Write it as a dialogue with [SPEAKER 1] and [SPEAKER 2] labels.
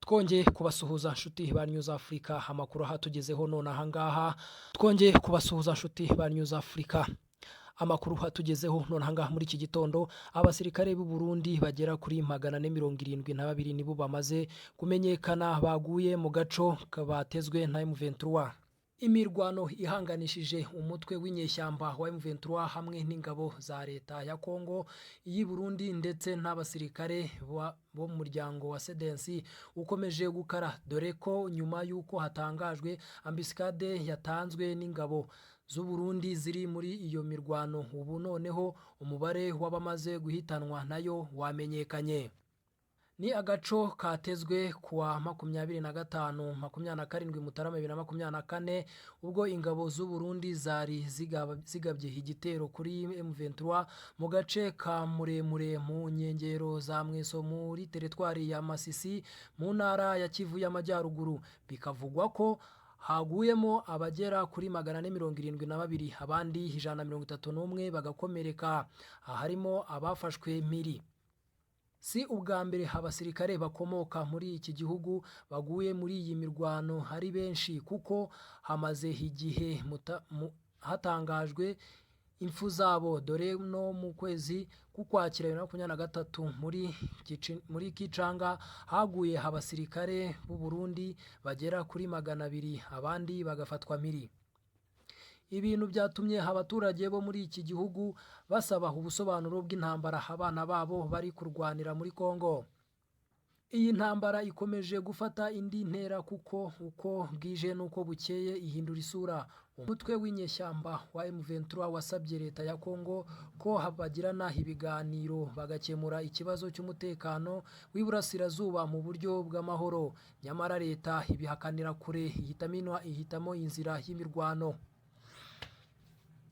[SPEAKER 1] Twongeye kubasuhuza nshuti ba News Africa, amakuru hatugezeho none ahangaha. Twongeye kubasuhuza nshuti ba News Africa, amakuru hatugezeho none ahangaha muri iki gitondo. Abasirikare b'u Burundi bagera kuri 472 nibo bamaze kumenyekana baguye mu gaco kabatezwe na M23. Imirwano ihanganishije umutwe w'inyeshyamba wa M23 hamwe n'ingabo za leta ya Kongo, iyi Burundi ndetse n'abasirikare bo mu muryango wa Sedensi ukomeje gukara, dore ko nyuma y'uko hatangajwe ambiscade yatanzwe n'ingabo z'u Burundi ziri muri iyo mirwano, ubu noneho umubare w'abamaze guhitanwa nayo wamenyekanye. Ni agaco katezwe kuwa 25/27 Mutarama 2024 ubwo ingabo z'u Burundi zari zigabye igitero kuri M23 mu gace ka Muremure mu nkengero za Mweso muri teritwari ya Masisi mu ntara ya Kivu y'Amajyaruguru. Bikavugwa ko haguyemo abagera kuri 472, abandi 131 bagakomereka, harimo abafashwe mpiri. Si ubwa mbere abasirikare bakomoka muri iki gihugu baguye muri iyi mirwano hari benshi, kuko hamaze igihe hatangajwe impfu zabo, dore no mu kwezi k'Ukwakira 2023 muri Kicanga haguye abasirikare b'u Burundi bagera kuri 200, abandi bagafatwa mpiri. Ibintu byatumye abaturage bo muri iki gihugu basaba ubusobanuro bw'intambara abana babo bari kurwanira muri Kongo. Iyi ntambara ikomeje gufata indi ntera, kuko uko bwije nuko bukeye ihindura isura. Umutwe w'inyeshyamba wa M23 wasabye leta ya Kongo ko bagirana ibiganiro bagakemura ikibazo cy'umutekano w'iburasirazuba mu buryo bw'amahoro, nyamara leta ibihakanira kure, ihitamo inzira y'imirwano.